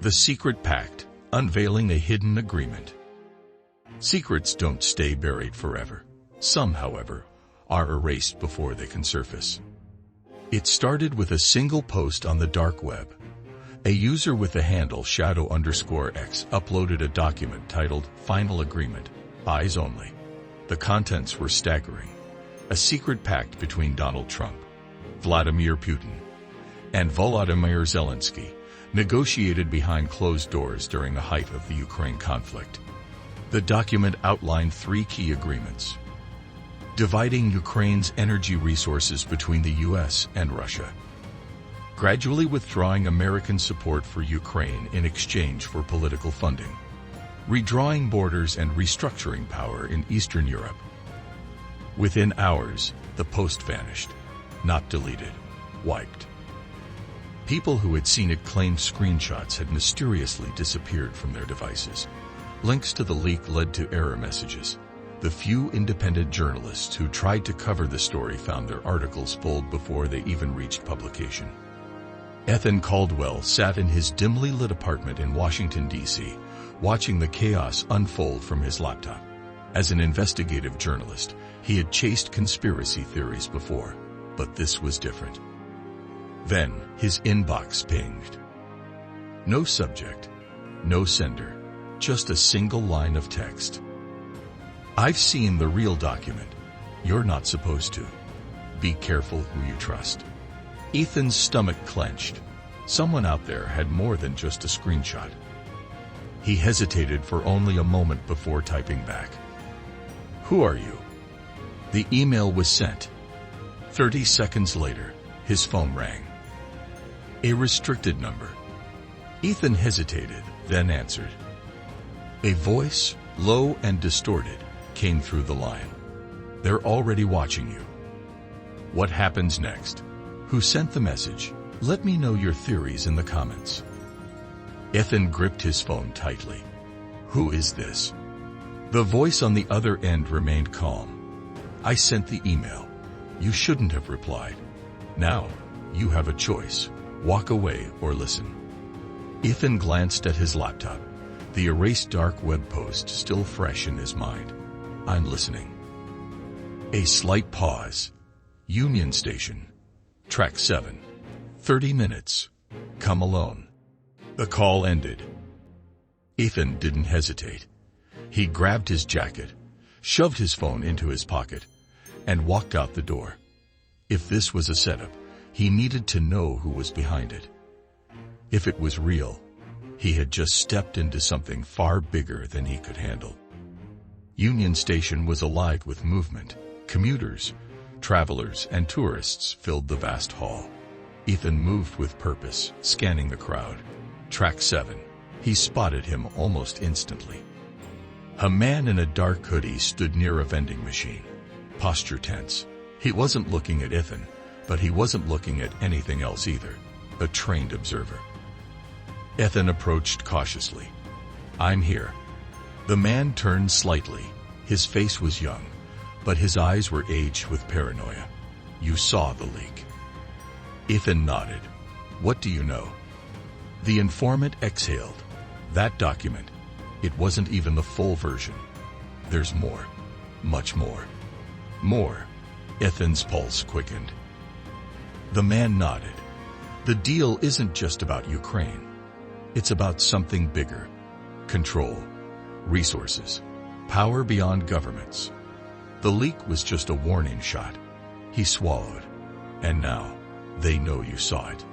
The Secret Pact, unveiling a hidden agreement. Secrets don't stay buried forever. Some, however, are erased before they can surface. It started with a single post on the dark web. A user with the handle shadow_x uploaded a document titled Final Agreement, Eyes Only. The contents were staggering. A secret pact between Donald Trump, Vladimir Putin, and Volodymyr Zelensky, negotiated behind closed doors during the height of the Ukraine conflict. The document outlined 3 key agreements: dividing Ukraine's energy resources between the U.S. and Russia, gradually withdrawing American support for Ukraine in exchange for political funding, redrawing borders and restructuring power in Eastern Europe. Within hours, the post vanished, not deleted, wiped. People who had seen it claimed screenshots had mysteriously disappeared from their devices. Links to the leak led to error messages. The few independent journalists who tried to cover the story found their articles pulled before they even reached publication. Ethan Caldwell sat in his dimly lit apartment in Washington, D.C., watching the chaos unfold from his laptop. As an investigative journalist, he had chased conspiracy theories before, but this was different. Then, his inbox pinged. No subject, no sender, just a single line of text. "I've seen the real document. You're not supposed to. Be careful who you trust." Ethan's stomach clenched. Someone out there had more than just a screenshot. He hesitated for only a moment before typing back. "Who are you?" The email was sent. 30 seconds later, his phone rang. A restricted number. Ethan hesitated, then answered. A voice, low and distorted, came through the line. "They're already watching you." "What happens next? Who sent the message? Let me know your theories in the comments." Ethan gripped his phone tightly. "Who is this?" The voice on the other end remained calm. "I sent the email. You shouldn't have replied. Now, you have a choice. Walk away or listen." Ethan glanced at his laptop, the erased dark web post still fresh in his mind. "I'm listening." A slight pause. Union Station. Track 7. 30 minutes. Come alone. The call ended. Ethan didn't hesitate. He grabbed his jacket, shoved his phone into his pocket, and walked out the door. If this was a setup, he needed to know who was behind it. If it was real, he had just stepped into something far bigger than he could handle. Union Station was alive with movement. Commuters, travelers, and tourists filled the vast hall. Ethan moved with purpose, scanning the crowd. Track 7. He spotted him almost instantly. A man in a dark hoodie stood near a vending machine, posture tense. He wasn't looking at Ethan, but he wasn't looking at anything else either. A trained observer. Ethan approached cautiously. "I'm here." The man turned slightly. His face was young, but his eyes were aged with paranoia. "You saw the leak." Ethan nodded. "What do you know?" The informant exhaled. "That document. It wasn't even the full version. There's more. Much more. More." Ethan's pulse quickened. The man nodded. "The deal isn't just about Ukraine. It's about something bigger. Control. Resources. Power beyond governments." The leak was just a warning shot. He swallowed. "And now, they know you saw it."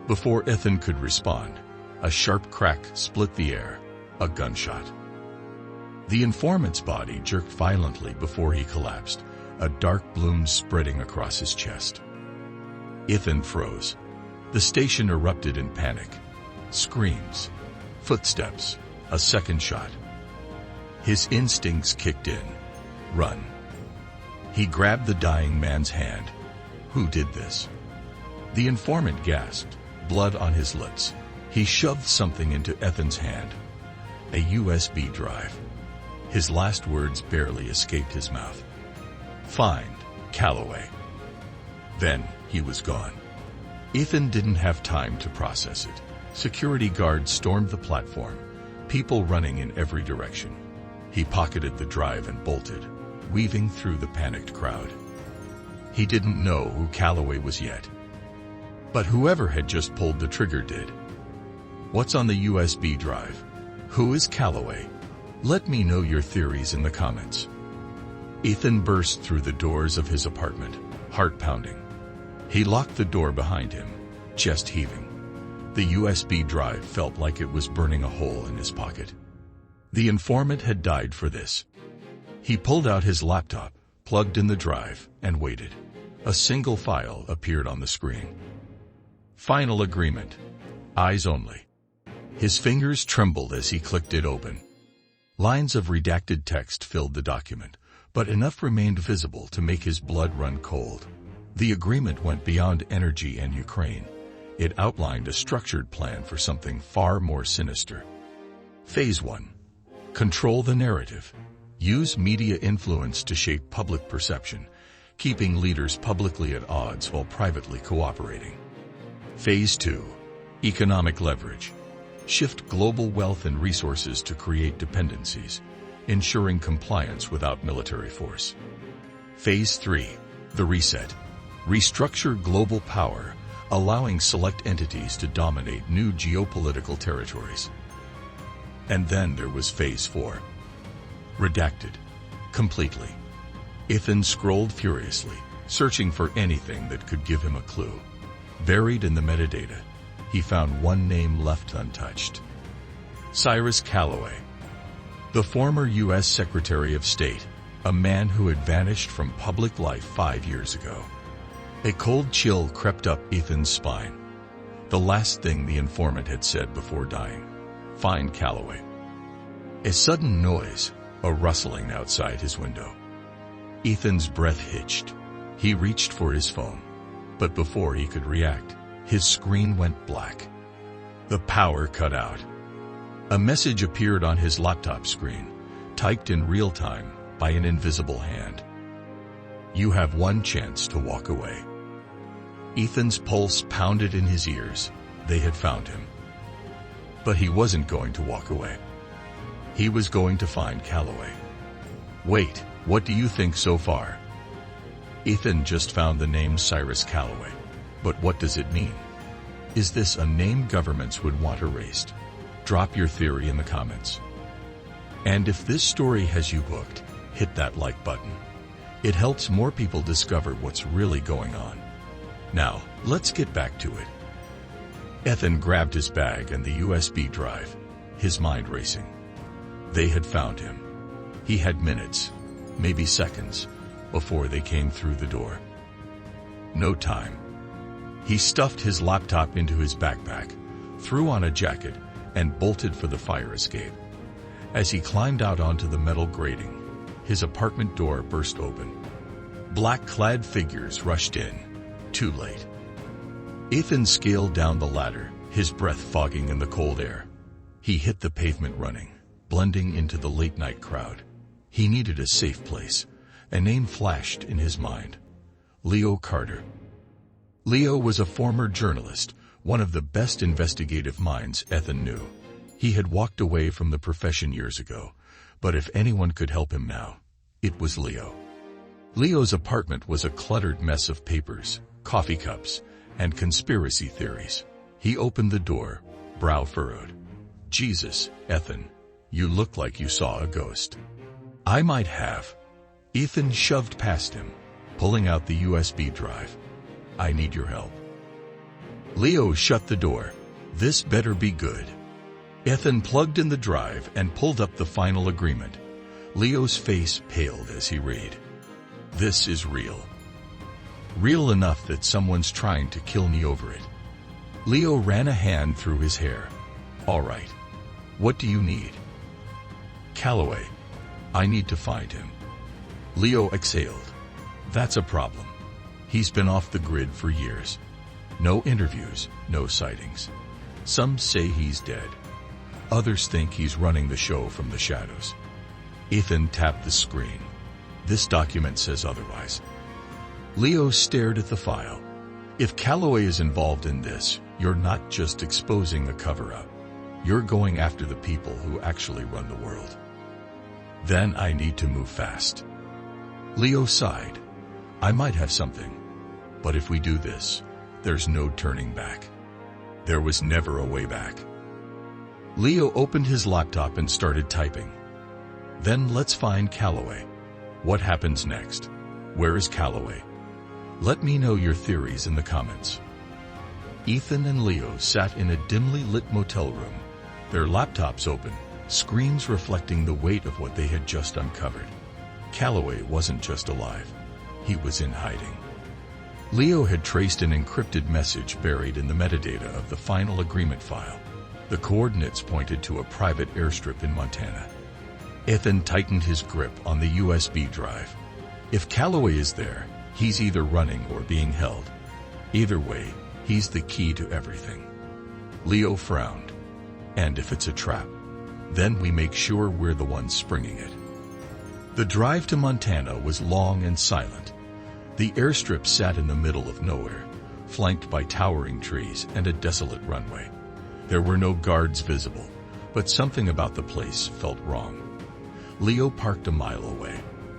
Before Ethan could respond, a sharp crack split the air. A gunshot. The informant's body jerked violently before he collapsed, a dark bloom spreading across his chest. Ethan froze. The station erupted in panic. Screams. Footsteps. A second shot. His instincts kicked in. Run. He grabbed the dying man's hand. Who did this? The informant gasped, blood on his lips. He shoved something into Ethan's hand. A USB drive. His last words barely escaped his mouth. "Find Calloway." Then he was gone. Ethan didn't have time to process it. Security guards stormed the platform, people running in every direction. He pocketed the drive and bolted, weaving through the panicked crowd. He didn't know who Calloway was yet. But whoever had just pulled the trigger did. What's on the USB drive? Who is Calloway? Let me know your theories in the comments. Ethan burst through the doors of his apartment, heart pounding. He locked the door behind him, chest heaving. The USB drive felt like it was burning a hole in his pocket. The informant had died for this. He pulled out his laptop, plugged in the drive, and waited. A single file appeared on the screen. Final agreement. Eyes only. His fingers trembled as he clicked it open. Lines of redacted text filled the document, but enough remained visible to make his blood run cold. The agreement went beyond energy and Ukraine. It outlined a structured plan for something far more sinister. Phase 1. Control the narrative. Use media influence to shape public perception, keeping leaders publicly at odds while privately cooperating. Phase 2. Economic leverage. Shift global wealth and resources to create dependencies, ensuring compliance without military force. Phase 3. The reset. Restructure global power, allowing select entities to dominate new geopolitical territories. And then there was Phase 4. Redacted. Completely. Ethan scrolled furiously, searching for anything that could give him a clue. Buried in the metadata, he found one name left untouched. Cyrus Calloway. The former U.S. Secretary of State, a man who had vanished from public life 5 years ago. A cold chill crept up Ethan's spine. The last thing the informant had said before dying. Find Calloway. A sudden noise, a rustling outside his window. Ethan's breath hitched. He reached for his phone. But before he could react, his screen went black. The power cut out. A message appeared on his laptop screen, typed in real time by an invisible hand. You have one chance to walk away. Ethan's pulse pounded in his ears. They had found him. But he wasn't going to walk away. He was going to find Calloway. Wait, what do you think so far? Ethan just found the name Cyrus Calloway. But what does it mean? Is this a name governments would want erased? Drop your theory in the comments. And if this story has you hooked, hit that like button. It helps more people discover what's really going on. Now, let's get back to it. Ethan grabbed his bag and the USB drive, his mind racing. They had found him. He had minutes, maybe seconds, before they came through the door. No time. He stuffed his laptop into his backpack, threw on a jacket, and bolted for the fire escape. As he climbed out onto the metal grating, his apartment door burst open. Black-clad figures rushed in. Too late. Ethan scaled down the ladder, his breath fogging in the cold air. He hit the pavement running, blending into the late-night crowd. He needed a safe place. A name flashed in his mind. Leo Carter. Leo was a former journalist, one of the best investigative minds Ethan knew. He had walked away from the profession years ago, but if anyone could help him now, it was Leo. Leo's apartment was a cluttered mess of papers, coffee cups, and conspiracy theories. He opened the door, brow furrowed. Jesus, Ethan, you look like you saw a ghost. I might have. Ethan shoved past him, pulling out the USB drive. I need your help. Leo shut the door. This better be good. Ethan plugged in the drive and pulled up the final agreement. Leo's face paled as he read. This is real. Real enough that someone's trying to kill me over it. Leo ran a hand through his hair. All right. What do you need? Calloway. I need to find him. Leo exhaled. That's a problem. He's been off the grid for years. No interviews, no sightings. Some say he's dead. Others think he's running the show from the shadows. Ethan tapped the screen. This document says otherwise. Leo stared at the file. If Calloway is involved in this, You're not just exposing a cover-up. You're going after the people who actually run the world. Then I need to move fast. Leo sighed. I might have something. But if we do this, there's no turning back. There was never a way back. Leo opened his laptop and started typing. Then let's find Calloway. What happens next? Where is Calloway? Let me know your theories in the comments. Ethan and Leo sat in a dimly lit motel room, their laptops open, screens reflecting the weight of what they had just uncovered. Calloway wasn't just alive. He was in hiding. Leo had traced an encrypted message buried in the metadata of the final agreement file. The coordinates pointed to a private airstrip in Montana. Ethan tightened his grip on the USB drive. If Calloway is there, he's either running or being held. Either way, he's the key to everything. Leo frowned. And if it's a trap, then we make sure we're the ones springing it. The drive to Montana was long and silent. The airstrip sat in the middle of nowhere, flanked by towering trees and a desolate runway. There were no guards visible, but something about the place felt wrong. Leo parked a mile away.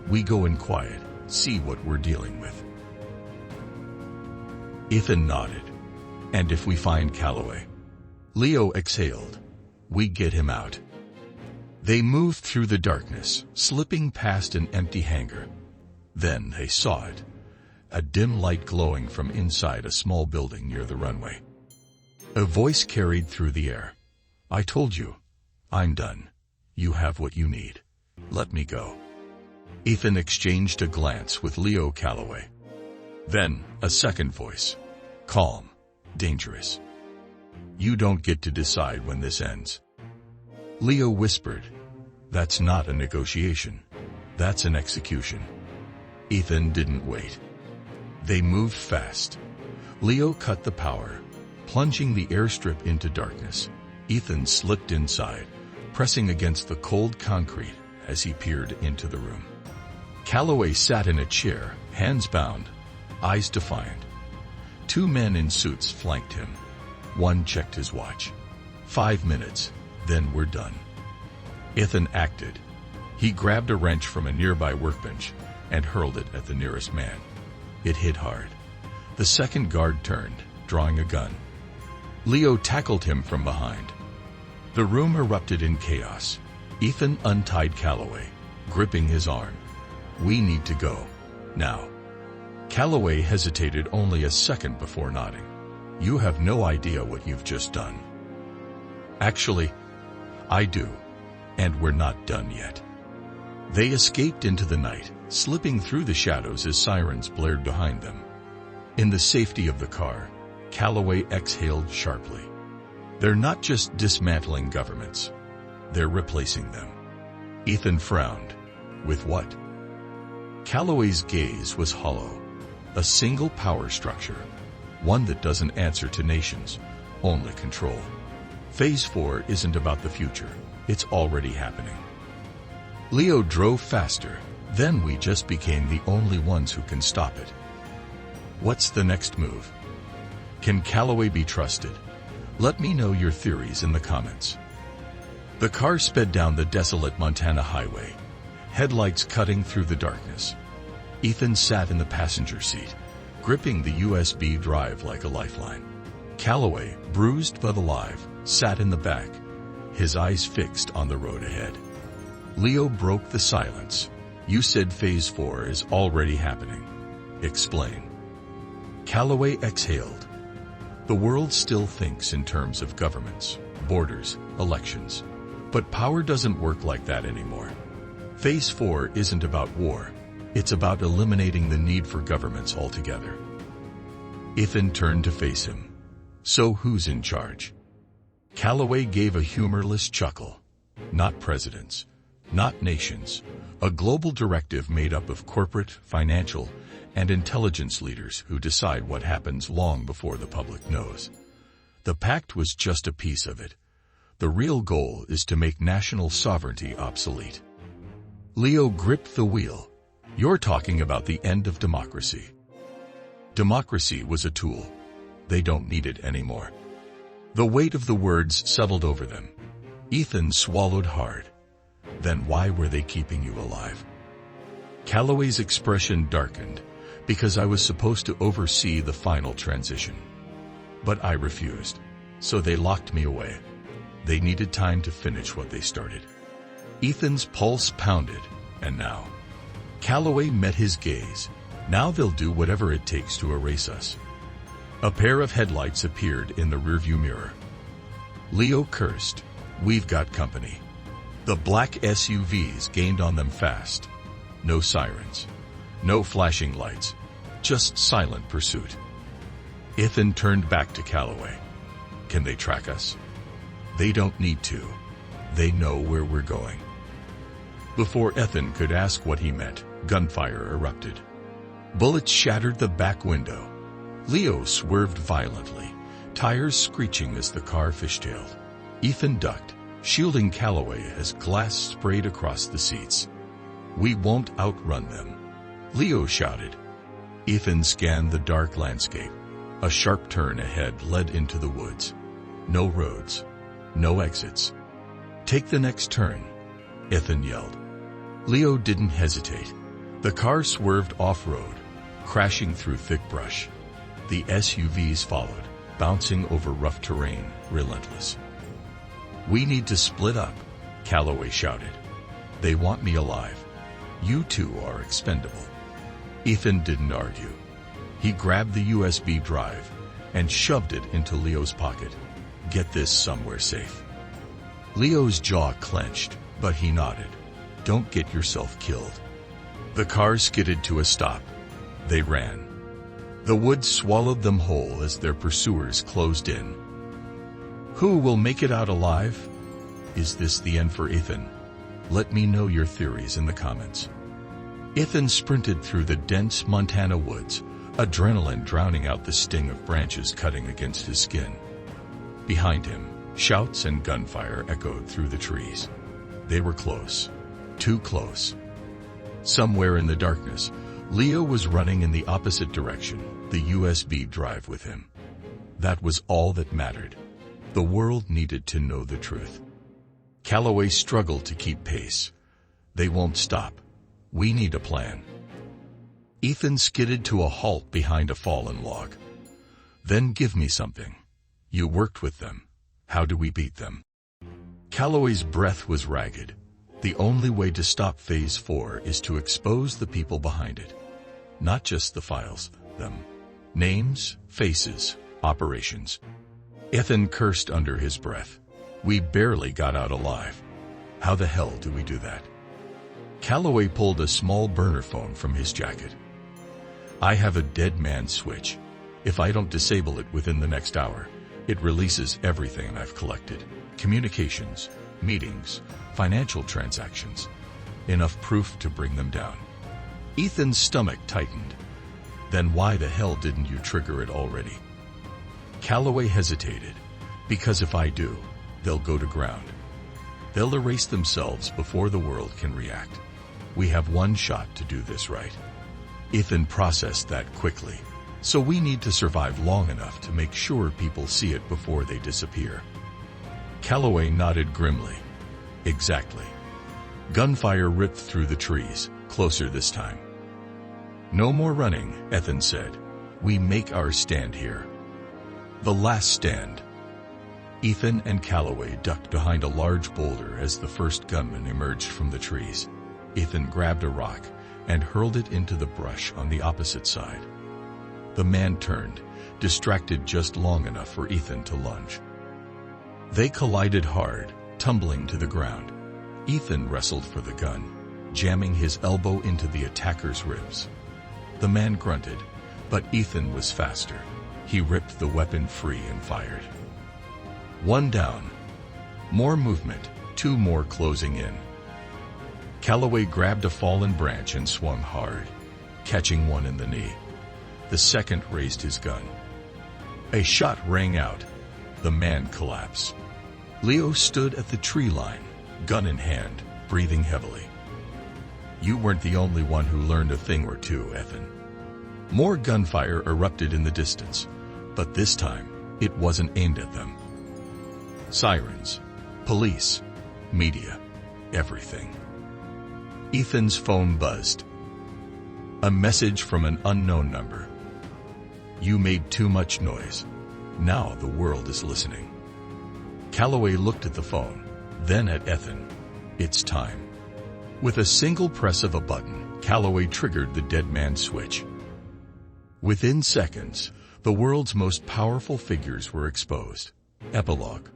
We go in quiet, see what we're dealing with. Ethan nodded. And if we find Calloway? Leo exhaled. We get him out. They moved through the darkness, slipping past an empty hangar. Then they saw it. A dim light glowing from inside a small building near the runway. A voice carried through the air. I told you. I'm done. You have what you need. Let me go. Ethan exchanged a glance with Leo Calloway. Then, a second voice. Calm. Dangerous. You don't get to decide when this ends. Leo whispered. That's not a negotiation. That's an execution. Ethan didn't wait. They moved fast. Leo cut the power, plunging the airstrip into darkness. Ethan slipped inside, pressing against the cold concrete as he peered into the room. Calloway sat in a chair, hands bound, eyes defiant. Two men in suits flanked him. One checked his watch. 5 minutes, then we're done. Ethan acted. He grabbed a wrench from a nearby workbench and hurled it at the nearest man. It hit hard. The second guard turned, drawing a gun. Leo tackled him from behind. The room erupted in chaos. Ethan untied Calloway, gripping his arm. We need to go. Now. Calloway hesitated only a second before nodding. You have no idea what you've just done. Actually, I do. And we're not done yet. They escaped into the night, slipping through the shadows as sirens blared behind them. In the safety of the car, Calloway exhaled sharply. They're not just dismantling governments. They're replacing them. Ethan frowned. With what? Calloway's gaze was hollow. A single power structure. One that doesn't answer to nations, only control. Phase 4 isn't about the future. It's already happening. Leo drove faster. Then we just became the only ones who can stop it. What's the next move? Can Calloway be trusted? Let me know your theories in the comments. The car sped down the desolate Montana highway, headlights cutting through the darkness. Ethan sat in the passenger seat, gripping the USB drive like a lifeline. Calloway, bruised but alive, sat in the back, his eyes fixed on the road ahead. Leo broke the silence. You said Phase 4 is already happening. Explain. Calloway exhaled. The world still thinks in terms of governments, borders, elections. But power doesn't work like that anymore. Phase 4 isn't about war. It's about eliminating the need for governments altogether. Ethan turned to face him. So who's in charge? Calloway gave a humorless chuckle. Not presidents. Not nations. A global directive made up of corporate, financial, and intelligence leaders who decide what happens long before the public knows. The pact was just a piece of it. The real goal is to make national sovereignty obsolete. Leo gripped the wheel. You're talking about the end of democracy. Democracy was a tool. They don't need it anymore. The weight of the words settled over them. Ethan swallowed hard. Then why were they keeping you alive? Calloway's expression darkened, because I was supposed to oversee the final transition. But I refused, so they locked me away. They needed time to finish what they started. Ethan's pulse pounded, and now. Calloway met his gaze. Now they'll do whatever it takes to erase us. A pair of headlights appeared in the rearview mirror. Leo cursed. We've got company. The black SUVs gained on them fast. No sirens. No flashing lights. Just silent pursuit. Ethan turned back to Calloway. Can they track us? They don't need to. They know where we're going. Before Ethan could ask what he meant, gunfire erupted. Bullets shattered the back window. Leo swerved violently, tires screeching as the car fishtailed. Ethan ducked, shielding Calloway as glass sprayed across the seats. We won't outrun them, Leo shouted. Ethan scanned the dark landscape. A sharp turn ahead led into the woods. No roads, no exits. Take the next turn, Ethan yelled. Leo didn't hesitate. The car swerved off-road, crashing through thick brush. The SUVs followed, bouncing over rough terrain, relentless. We need to split up, Calloway shouted. They want me alive. You two are expendable. Ethan didn't argue. He grabbed the USB drive and shoved it into Leo's pocket. Get this somewhere safe. Leo's jaw clenched, but he nodded. Don't get yourself killed. The car skidded to a stop. They ran. The woods swallowed them whole as their pursuers closed in. Who will make it out alive? Is this the end for Ethan? Let me know your theories in the comments. Ethan sprinted through the dense Montana woods, adrenaline drowning out the sting of branches cutting against his skin. Behind him, shouts and gunfire echoed through the trees. They were close. Too close. Somewhere in the darkness, Leo was running in the opposite direction, the USB drive with him. That was all that mattered. The world needed to know the truth. Calloway struggled to keep pace. They won't stop. We need a plan. Ethan skidded to a halt behind a fallen log. Then give me something. You worked with them. How do we beat them? Calloway's breath was ragged. The only way to stop Phase 4 is to expose the people behind it. Not just the files, them. Names, faces, operations. Ethan cursed under his breath. We barely got out alive. How the hell do we do that? Calloway pulled a small burner phone from his jacket. I have a dead man switch. If I don't disable it within the next hour, it releases everything I've collected. Communications, meetings, financial transactions. Enough proof to bring them down. Ethan's stomach tightened. Then why the hell didn't you trigger it already? Calloway hesitated. Because if I do, they'll go to ground. They'll erase themselves before the world can react. We have one shot to do this right. Ethan processed that quickly. So we need to survive long enough to make sure people see it before they disappear. Calloway nodded grimly. Exactly. Gunfire ripped through the trees, closer this time. No more running, Ethan said. We make our stand here. The last stand. Ethan and Calloway ducked behind a large boulder as the first gunman emerged from the trees. Ethan grabbed a rock and hurled it into the brush on the opposite side. The man turned, distracted just long enough for Ethan to lunge. They collided hard, tumbling to the ground. Ethan wrestled for the gun, jamming his elbow into the attacker's ribs. The man grunted, but Ethan was faster. He ripped the weapon free and fired. One down. More movement, two more closing in. Calloway grabbed a fallen branch and swung hard, catching one in the knee. The second raised his gun. A shot rang out. The man collapsed. Leo stood at the tree line, gun in hand, breathing heavily. You weren't the only one who learned a thing or two, Ethan. More gunfire erupted in the distance, but this time, it wasn't aimed at them. Sirens, police, media, everything. Ethan's phone buzzed. A message from an unknown number. You made too much noise. Now the world is listening. Calloway looked at the phone, then at Ethan. It's time. With a single press of a button, Calloway triggered the dead man switch. Within seconds, the world's most powerful figures were exposed. Epilogue.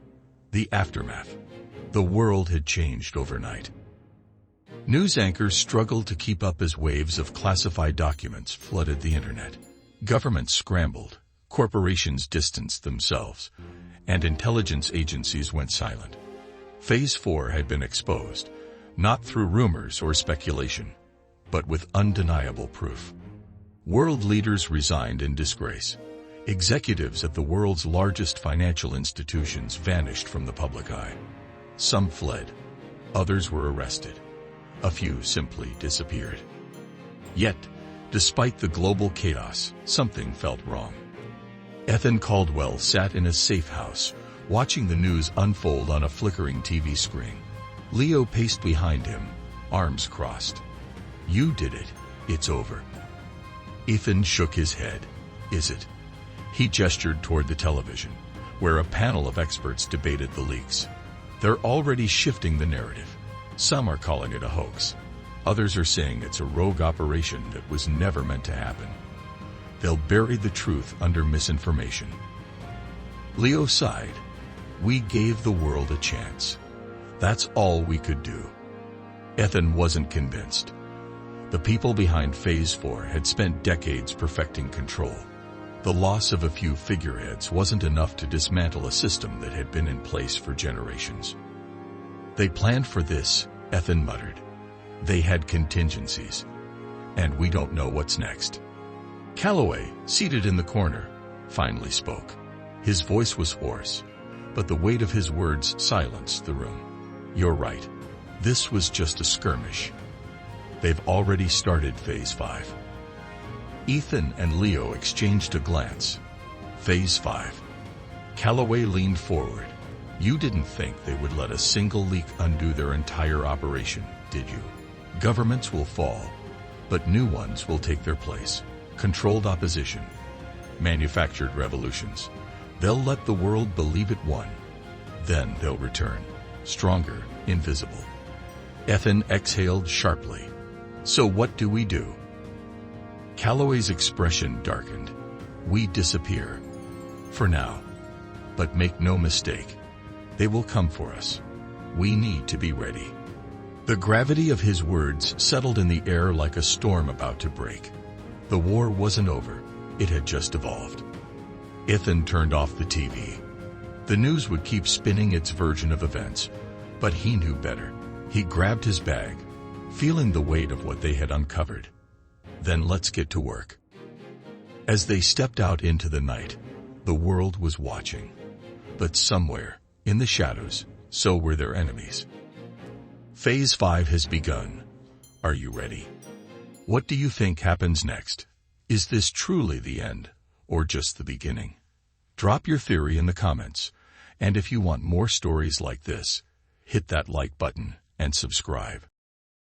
The aftermath. The world had changed overnight. News anchors struggled to keep up as waves of classified documents flooded the internet. Governments scrambled, corporations distanced themselves, and intelligence agencies went silent. Phase 4 had been exposed, not through rumors or speculation, but with undeniable proof. World leaders resigned in disgrace. Executives at the world's largest financial institutions vanished from the public eye. Some fled. Others were arrested. A few simply disappeared. Yet, despite the global chaos, something felt wrong. Ethan Caldwell sat in a safe house, watching the news unfold on a flickering TV screen. Leo paced behind him, arms crossed. You did it. It's over. Ethan shook his head. Is it? He gestured toward the television, where a panel of experts debated the leaks. They're already shifting the narrative. Some are calling it a hoax. Others are saying it's a rogue operation that was never meant to happen. They'll bury the truth under misinformation. Leo sighed. We gave the world a chance. That's all we could do. Ethan wasn't convinced. The people behind Phase 4 had spent decades perfecting control. The loss of a few figureheads wasn't enough to dismantle a system that had been in place for generations. They planned for this, Ethan muttered. They had contingencies. And we don't know what's next. Calloway, seated in the corner, finally spoke. His voice was hoarse, but the weight of his words silenced the room. You're right. This was just a skirmish. They've already started Phase 5. Ethan and Leo exchanged a glance. Phase 5. Calloway leaned forward. You didn't think they would let a single leak undo their entire operation, did you? Governments will fall, but new ones will take their place. Controlled opposition. Manufactured revolutions. They'll let the world believe it won. Then they'll return. Stronger, invisible. Ethan exhaled sharply. So what do we do? Calloway's expression darkened. We disappear. For now. But make no mistake. They will come for us. We need to be ready. The gravity of his words settled in the air like a storm about to break. The war wasn't over. It had just evolved. Ethan turned off the TV. The news would keep spinning its version of events, but he knew better. He grabbed his bag, feeling the weight of what they had uncovered. Then let's get to work. As they stepped out into the night, the world was watching. But somewhere, in the shadows, so were their enemies. Phase 5 has begun. Are you ready? What do you think happens next? Is this truly the end, or just the beginning? Drop your theory in the comments, and if you want more stories like this, hit that like button and subscribe.